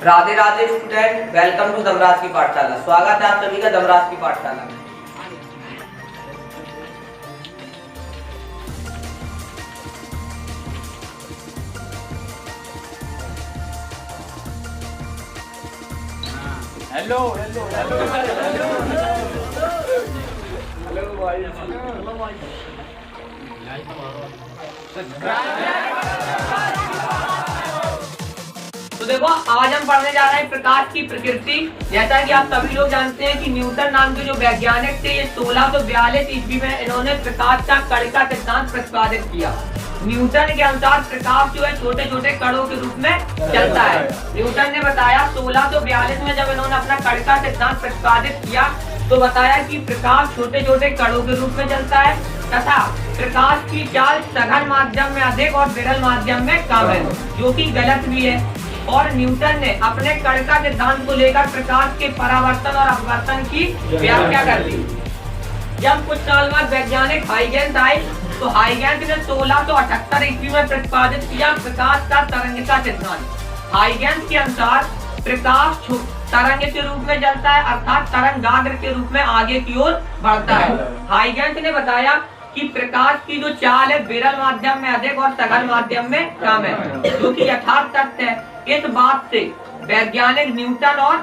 Radhe Radhe student, welcome to Dhamraj की पाठशाला। स्वागत है आप सभी का धमराज की पाठशाला में। हेलो हेलो हेलो हेलो भाई। तो देखो, आज हम पढ़ने जा रहे हैं प्रकाश की प्रकृति। जैसा कि आप सभी लोग जानते हैं कि न्यूटन नाम के जो वैज्ञानिक थे, ये 1642 ईस्वी में इन्होंने प्रकाश का कण का सिद्धांत प्रतिपादित किया। न्यूटन के अनुसार प्रकाश जो है छोटे छोटे कणों के रूप में चलता है। न्यूटन ने बताया 1642 में जब इन्होंने अपना कण का सिद्धांत प्रतिपादित किया तो बताया कि प्रकाश छोटे छोटे कणों के रूप में चलता है तथा प्रकाश की चाल सघन माध्यम में अधिक और विरल माध्यम में कम है, जो कि गलत भी है। और न्यूटन ने अपने कण का सिद्धांत को लेकर प्रकाश के परावर्तन और अपवर्तन की व्याख्या कर दी। जब कुछ साल बाद वैज्ञानिक हाइगेंस आए तो हाइगेंस ने 1678 ईस्वी में प्रतिपादित किया प्रकाश का तरंग का सिद्धांत। हाइगेंस के अनुसार प्रकाश तरंग के रूप में चलता है, अर्थात तरंगाग्र के रूप में आगे की ओर बढ़ता है। हाइगेंस ने बताया कि प्रकाश की जो चाल है विरल माध्यम में अधिक और सघन माध्यम में कम है, जो कि यथार्थ तथ्य है। इस बात से वैज्ञानिक न्यूटन और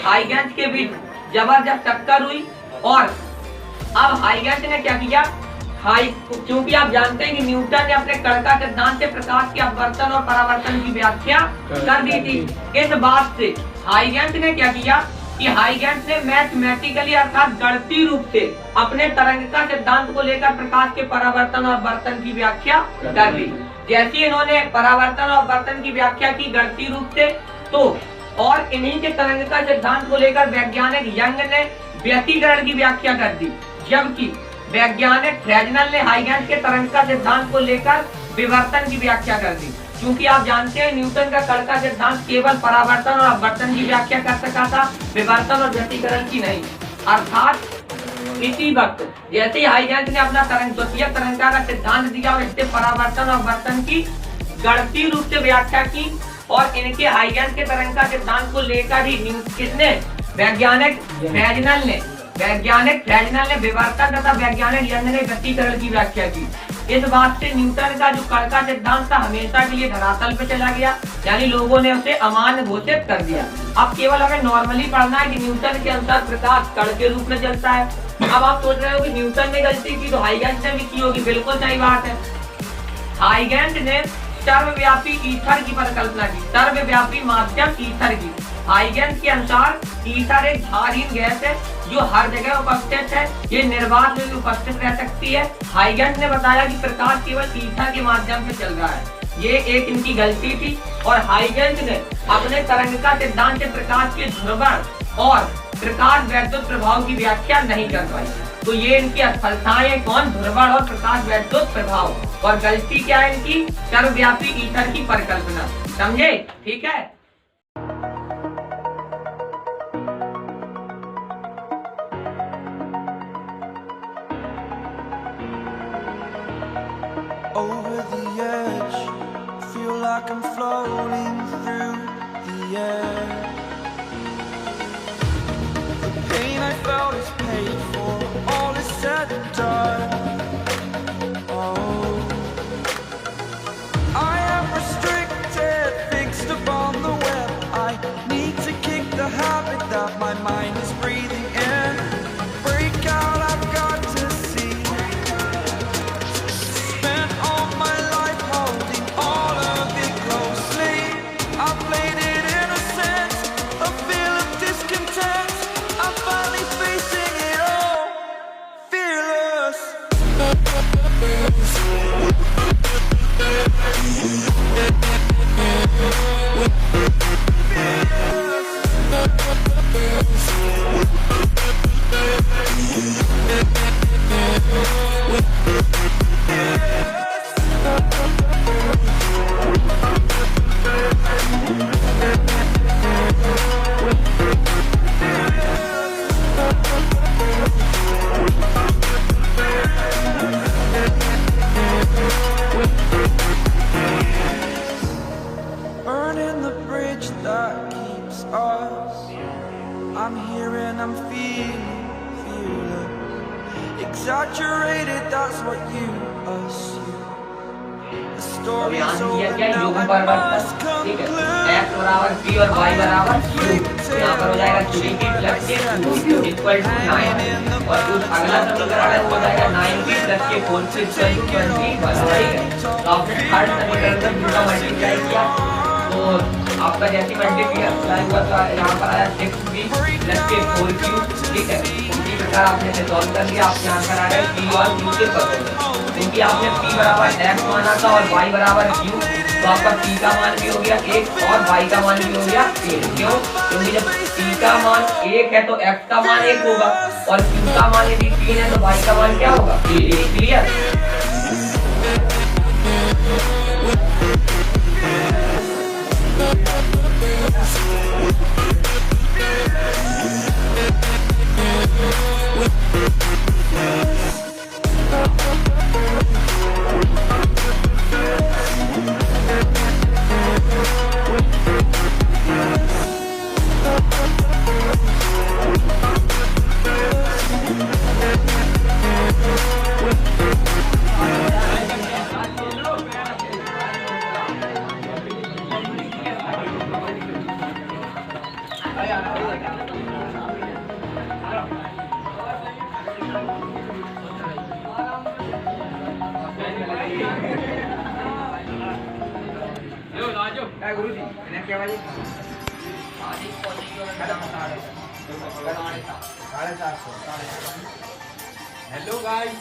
हाइगेंस के बीच जबरदस्त टक्कर हुई और अब हाइगेंस ने क्या किया, क्योंकि आप जानते हैं कि न्यूटन ने अपने कण का सिद्धांत से प्रकाश के अपवर्तन और परावर्तन की व्याख्या कर दी थी। इस बात से हाइगेंस ने क्या किया कि हाइगेंस ने मैथमेटिकली अर्थात गणितीय रूप से अपने तरंग का सिद्धांत को लेकर प्रकाश के परावर्तन और अपवर्तन की व्याख्या कर दी। जैसे इन्होंने परावर्तन और अपवर्तन की व्याख्या की गणितीय रूप से, तो और इन्हीं के तरंग का सिद्धांत को लेकर वैज्ञानिक यंग ने व्यतिकरण की व्याख्या कर दी, जबकि वैज्ञानिक फ्रेजनल ने हाइगेंस के तरंग का सिद्धांत को लेकर विवर्तन की व्याख्या कर दी। क्योंकि आप जानते हैं न्यूटन का कण का सिद्धांत केवल परावर्तन और अपवर्तन की व्याख्या कर सका था, विवर्तन और व्यतिकरण की नहीं। अर्थात इसी वक्त जैसे ही हाइगेंस ने अपना द्वितीय तरंगा का सिद्धांत दिया और इससे परावर्तन और अपवर्तन की गणितीय रूप से व्याख्या की और इनके हाइगेंस के तरंग का सिद्धांत को लेकर ही किसने वैज्ञानिक फ्रेजनल ने विवर्तन तथा वैज्ञानिक यंग ने व्यतिकरण की व्याख्या की। इस बात से न्यूटन का जो कण का सिद्धांत था हमेशा के लिए धरातल पे चला गया, यानी लोगों ने उसे अमान्य घोषित कर दिया। अब केवल हमें नॉर्मली पढ़ना है कि न्यूटन के अनुसार प्रकाश कण के रूप में चलता है। अब आप सोच रहे हो कि न्यूटन ने गलती की तो हाइगेंस ने भी की होगी, बिल्कुल सही बात है। हाइगेंस ने सर्वव्यापी ईथर की परिकल्पना की, सर्वव्यापी माध्यम ईथर की। हाइगेंस के अनुसार ईथर एक क्षारहीन गैस है जो हर जगह उपस्थित है, ये निर्वात में भी उपस्थित रह सकती है। हाइगेंस ने बताया कि प्रकाश केवल ईथर के माध्यम से चल रहा है, ये एक इनकी गलती थी। और हाइगेंस ने अपने तरंग का सिद्धांत से प्रकाश के ध्रुवण और प्रकाश वैद्युत प्रभाव की व्याख्या नहीं कर पाई। तो ये इनकी असफलताएं कौन, ध्रुवण और प्रकाश वैद्युत प्रभाव। और गलती क्या है इनकी, सर्वव्यापी ईथर की परिकल्पना। समझे? ठीक है। Over the edge, feel like I'm floating through the air. The pain I felt is paid for, all is said and done. Oh, I am restricted, fixed upon the web. I need to kick the habit that my mind is breathing in. Break out, I've got to see. Spent all my life holding all of it closely. us. I'm here and I'm feeling exaggerated, that's what you assume. The story's over now, I must conclude. x बराबर p और y बराबर q, यहाँ पर हो जाएगा 3p plus k equal to 9 और उस अगला समीकरण है वो हो जाएगा 9p प्लस k होल से इक्वल टू 20 बराबर है। तो आपने थर्ड समीकरण में पूरा मल्टीप्लाई किया तो आपका जैसे मल्टीप्लाई हुआ तो यहाँ पर आया 6p plus k whole cube, ठीक है। इसी प्रकार आपने इसे सॉल्व कर लिया, आपके आंसर आ गया p और q के पदों में। क्योंकि आपने p बराबर x माना था और y बराबर q, तो आपका p का मान भी हो गया 1 और y का मान भी हो गया 1। क्यों? क्योंकि जब p का मान 1 है तो x का मान 1 होगा और q का मान यदि 3 है तो y का मान क्या होगा 3। क्लियर? गुरुजी इन्हें क्या भाई आधी पहुंची और मैडम 450। हेलो गाइस,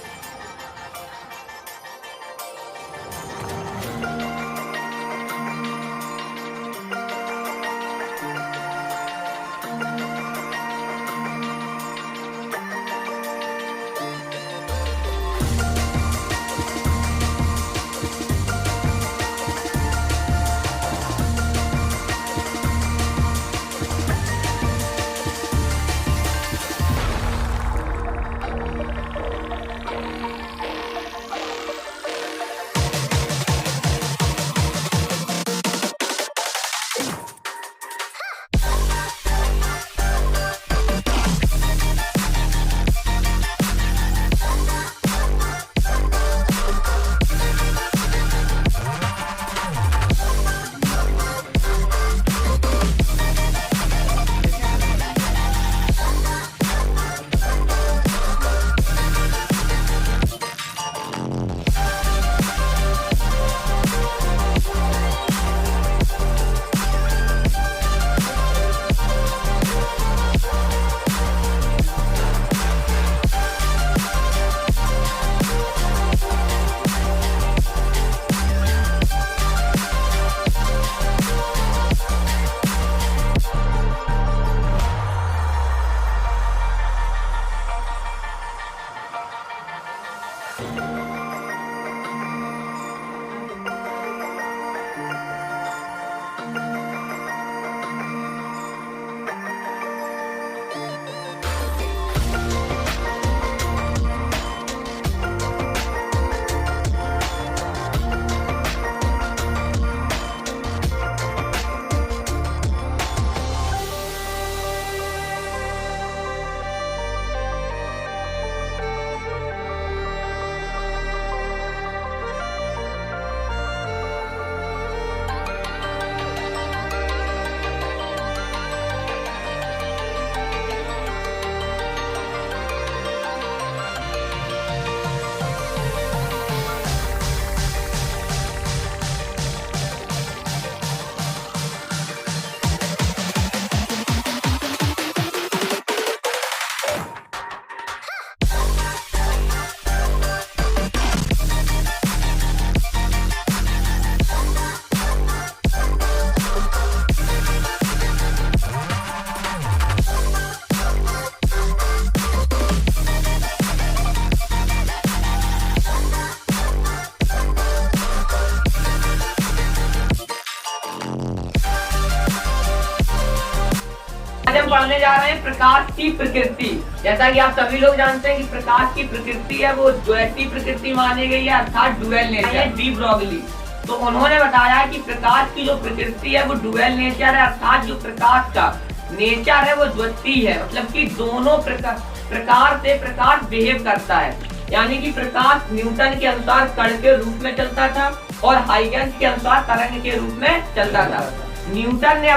पढ़ने जा रहे हैं प्रकाश की प्रकृति। जैसा कि आप सभी लोग जानते हैं कि प्रकाश की प्रकृति है वो द्वैती प्रकृति मानी गई है, अर्थात डुअल नेचर। डी ब्रोगली तो उन्होंने बताया कि प्रकाश की जो प्रकृति है वो डुअल नेचर है, अर्थात जो प्रकाश का नेचर है वो द्वितीय है, मतलब कि दोनों प्रकार से प्रकाश बिहेव करता है। यानी कि प्रकाश न्यूटन के अनुसार कण के रूप में चलता था और हाइगन्स के अनुसार तरंग के रूप में चलता था। न्यूटन ने